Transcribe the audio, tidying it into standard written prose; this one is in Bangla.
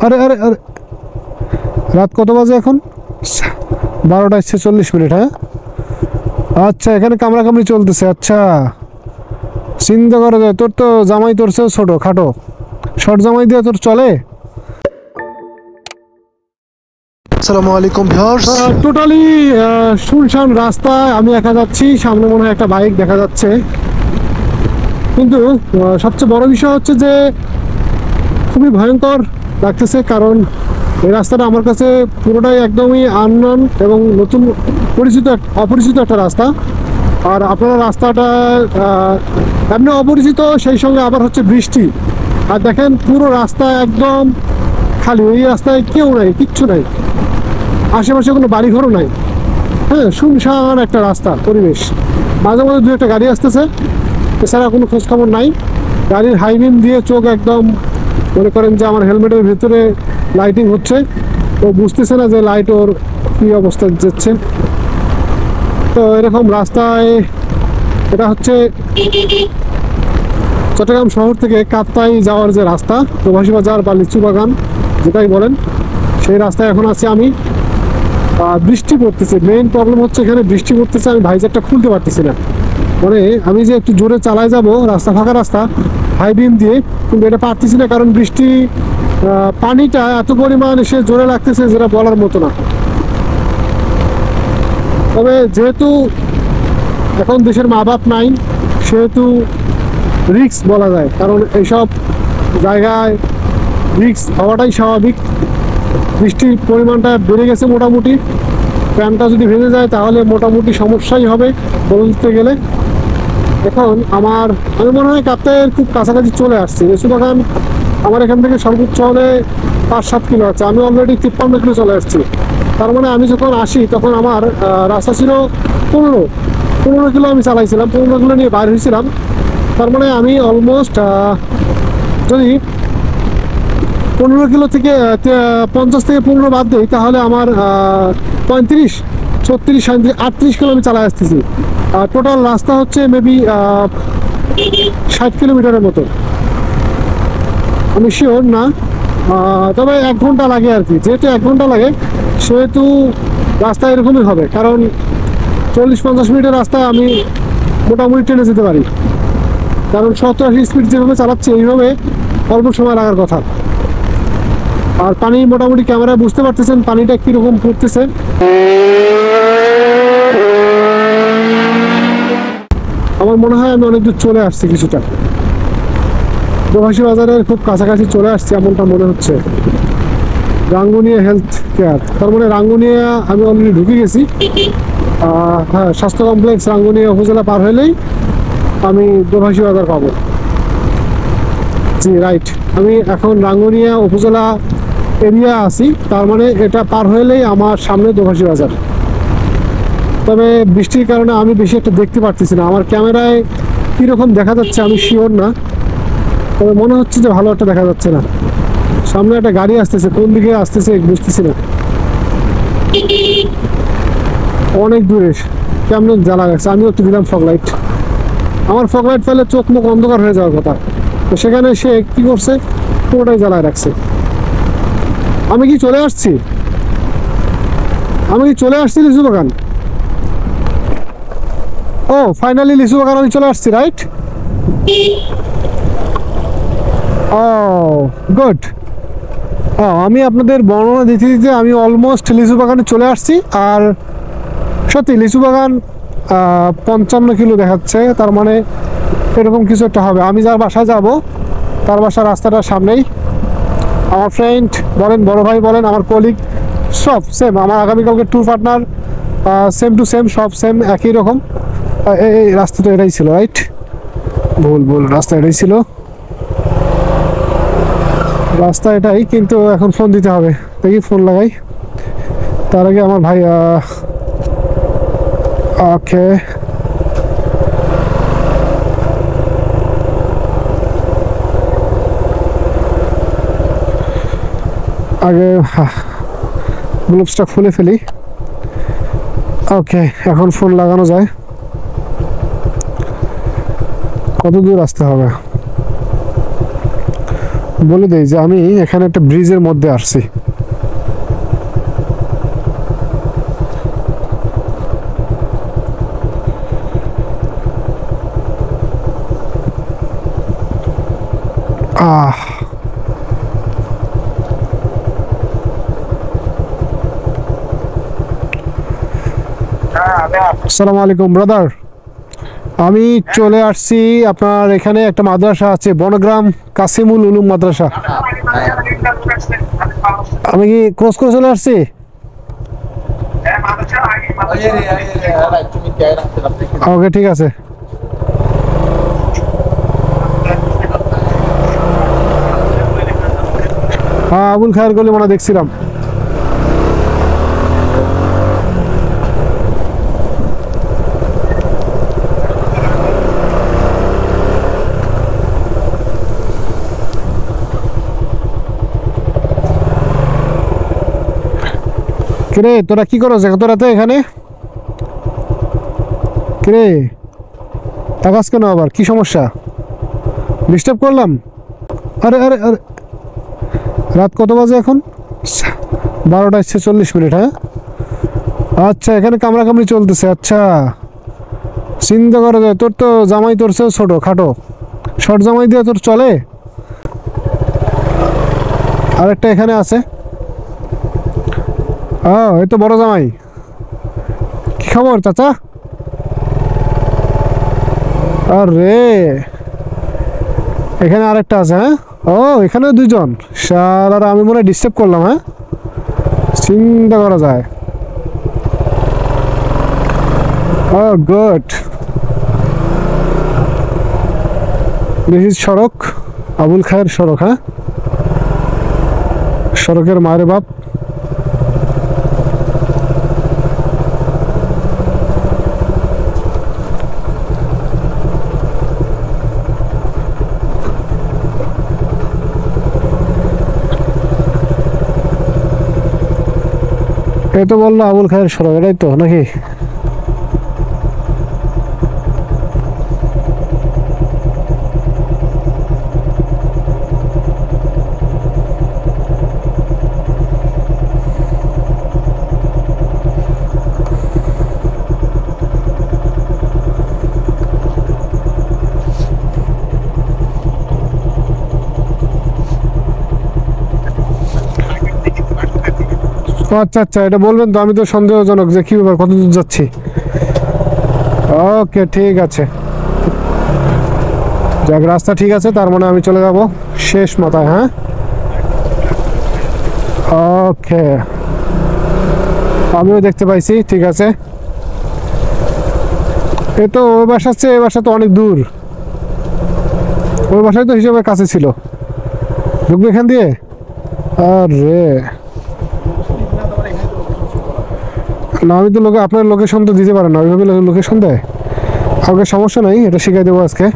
আরে আরে আরে, রাত কত বাজে এখন? 12:46। হ্যাঁ, আচ্ছা, এখানে কামড়াকামড়ি চলতেছে। আচ্ছা, চিন্তা করা যায়। তোর তো জামাই তোর চেয়েও ছোট খাটো, শর্ট জামাই দিয়ে তোর চলে? আসসালামু আলাইকুম ভিউয়ার্স। টোটালি শুনশান রাস্তায় আমি একা যাচ্ছি, সামনে মনে হয় একটা বাইক দেখা যাচ্ছে। কিন্তু সবচেয়ে বড় বিষয় হচ্ছে যে খুবই ভয়ঙ্কর লাগতেছে, কারণ এই রাস্তাটা আমার কাছে পুরোটাই একদমই আননোন এবং নতুন, অপরিচিত একটা রাস্তা। আর আপনারা রাস্তাটা এমনি অপরিচিত, সেই সঙ্গে আবার হচ্ছে বৃষ্টি। আর দেখেন পুরো রাস্তা একদম খালি, এই রাস্তায় কেউ নাই, কিচ্ছু নাই, আশেপাশে কোনো বাড়িঘরও নাই। হ্যাঁ, শুনশান একটা রাস্তা পরিবেশ। মাঝে মাঝে দু একটা গাড়ি আসতেছে, এছাড়া কোনো খোঁজখবর নাই। গাড়ির হাই বিম দিয়ে চোখ একদম, মনে করেন যে আমার হেলমেটের ভিতরে লাইটিং হচ্ছে, ও বুঝতেছে না যে লাইট ওর কী অবস্থা যাচ্ছে। তো এরকম রাস্তায়, এটা হচ্ছে চট্টগ্রাম শহর থেকে কাপ্তাই যাওয়ার যে রাস্তা, প্রবাসী বাজার বা লিচু বাগান যেটাই বলেন, সেই রাস্তায় এখন আছি আমি। বৃষ্টি পড়তেছে, মেইন প্রবলেম হচ্ছে এখানে বৃষ্টি পড়তেছে, আমি ভাইজারটা খুলতে পারতেছি না। মানে আমি যে একটু জোরে চালায় যাব, রাস্তা ফাঁকা রাস্তা, হাই বিম দিয়ে, কিন্তু এটা পারতেছি না, কারণ বৃষ্টি পানিটা এত পরিমাণ এসে জোরে লাগতেছে যেটা বলার মতো না। তবে যেহেতু এখন দেশের মা বাপ নাই, সেহেতু রিস্ক বলা যায়, কারণ এইসব জায়গায় রিস্ক হওয়াটাই স্বাভাবিক। বৃষ্টির পরিমাণটা বেড়ে গেছে মোটামুটি, প্যান্টটা যদি ভেঙে যায় তাহলে মোটামুটি সমস্যাই হবে বলতে গেলে। এখন আমি মনে হয় কাপ্তাইয়ের খুব কাছাকাছি চলে আসছি। লিচু বাগান আমার এখান থেকে সর্বোচ্চ হলে 5-7 কিলো আছে, আমি অলরেডি 53 কিলো চলে আসছি। তার মানে আমি যখন আসি তখন আমার রাস্তা ছিল 15 কিলো আমি চালাইছিলাম, 15 কিলো নিয়ে বাইর হয়েছিলাম। তার মানে আমি অলমোস্ট যদি 15 কিলো থেকে 50 থেকে 15 বাদ দিই, তাহলে আমার 35, 36, 37, 38 কিলো আমি চালাই আসতেছি। টোটাল রাস্তা হচ্ছে মেবি 60 কিলোমিটারের মতো, আমি শিওর না। তবে 1 ঘন্টা লাগে আর কি। যেহেতু 1 ঘন্টা লাগে, সেহেতু রাস্তা এরকমই হবে, কারণ 40-50 মিনিটের রাস্তায় আমি মোটামুটি ট্রেনে যেতে পারি, কারণ 70-80 স্পিড যেভাবে চালাচ্ছে এইভাবে অল্প সময় লাগার কথা। আর পানি মোটামুটি ক্যামেরায় বুঝতে পারতেছেন পানিটা কীরকম পড়তেছে। আমার মনে হয় আমি অনেক দূর চলে আসছি, কিছুটা প্রবাসী বাজারের খুব কাছাকাছি চলে আসছি এমনটা মনে হচ্ছে। রাঙ্গুনিয়া হেলথ কেয়ার, তার মানে রাঙ্গুনিয়া আমি অলরেডি ঢুকে গেছি। হ্যাঁ, স্বাস্থ্য কমপ্লেক্স রাঙ্গুনিয়া উপজেলা পার হলেই আমি প্রবাসী বাজার পাবো। জি রাইট, আমি এখন রাঙ্গুনিয়া উপজেলা এরিয়া আছি, তার মানে এটা পার হলেই আমার সামনে দোভাষী বাজার। তবে বৃষ্টির কারণে আমি বেশি একটা দেখতে পারতেছি না, আমার ক্যামেরায় কীরকম দেখা যাচ্ছে আমি শিওর না, তবে মনে হচ্ছে যে ভালো একটা দেখা যাচ্ছে না। সামনে একটা গাড়ি আসতেছে, কোন দিকে আসতেছে বুঝতেছি না, অনেক দূরে, কেমন জ্বালা গেছে। আমিও একটু দিলাম ফগ লাইট, আমার ফগ লাইট ফেলে চোখ মুখ অন্ধকার হয়ে যাওয়ার কথা, তো সেখানে সে কী করছে, পুরোটাই জ্বালায় রাখছে। আমি কি চলে আসছি লিচু বাগান? ও ফাইনালি লিচু বাগান আমি চলে আসছি, রাইট? ও গুড। আমি আপনাদের বর্ণনা দিতে দিতে আমি অলমোস্ট লিচু বাগানে চলে আসছি। আর সত্যি লিচু বাগান 55 কিলো দেখাচ্ছে, তার মানে এরকম কিছু একটা হবে। আমি যার বাসায় যাব, তার বাসার রাস্তাটার সামনেই। আমার ফ্রেন্ড বলেন, বড় ভাই বলেন, আমার কলিগ, সব সেম। আমার আগামীকালকে tour partner same to same, সব সেম, একই রকম। এই রাস্তাটা এটাই ছিল, রাইট? ভুল, রাস্তা এটাই ছিল, রাস্তা এটাই। কিন্তু এখন ফোন দিতে হবে, দেখি ফোন লাগাই। তার আগে আমার ভাই, ওকে, আগে গ্লোভসটা খুলে ফেলি। ওকে, এখন ফোন লাগানো যায়। কত দূর আসতে হবে? বলে দেই যে আমি এখানে একটা ব্রিজের মধ্যে আসছি। আহ আসসালামু আলাইকুম ব্রাদার, আমি চলে আসছি আপনার এখানে। একটা মাদ্রাসা আছে বনগ্রাম কাসিমুল উলুম মাদ্রাসা। আমি কি ক্রস করে চলে আসছি? ওকে ঠিক আছে। হ্যাঁ আবুল খায়ের গলি মনে হয় দেখছিলাম। কিরে তোরা কি করছ এত রাতে এখানে? কিরে তাকাস কেন আবার, কি সমস্যা? ডিস্টার্ব করলাম? আরে আরে আরে, রাত কত বাজে এখন? 12:46। হ্যাঁ আচ্ছা, এখানে কামড়াকামড়ি চলতেছে। আচ্ছা চিন্তা করা যায়, তোর তো জামাই তোর চেয়েও ছোট খাটো, শর্ট জামাই দিয়ে তোর চলে? আরেকটা এখানে আছে। এই তো বড় জামাই। কি খবর চাচা? আরে এখানে আরেকটা আছে। হ্যাঁ ও এখানে দুইজন। শালারা আমি মনে হয় ডিস্টার্ব করলাম। হ্যাঁ চিন্তা করা যায়। ও গুড। দিস ইজ সড়ক, আবুল খায়ের সড়ক। হ্যাঁ সড়কের মায়ের বাপ। এই তো বললো আবুল খায়ের সড়ক, এটাই তো নাকি? ও আচ্ছা আচ্ছা, এটা বলবেন তো, আমি তো সন্দেহজনক যে কি ব্যাপার, কত দূর যাচ্ছি। ওকে ঠিক আছে, যাক রাস্তা ঠিক আছে, তার মানে আমি চলে যাব শেষ মাথায়। হ্যাঁ ওকে, আমিও দেখতে পাইছি। ঠিক আছে, এ তো ওই বাসার চেয়ে এই বাসা তো অনেক দূর। ওই বাসায় তো হিসেবে কাছে ছিল। ঢুকবে এখান দিয়ে? আরে না, আমি তো আপনার লোকেশন তো দিতে পারেন না, ওইভাবে লোকেশন দেয়। ওকে সমস্যা নাই, এটা শিখাই দেবো আজকে।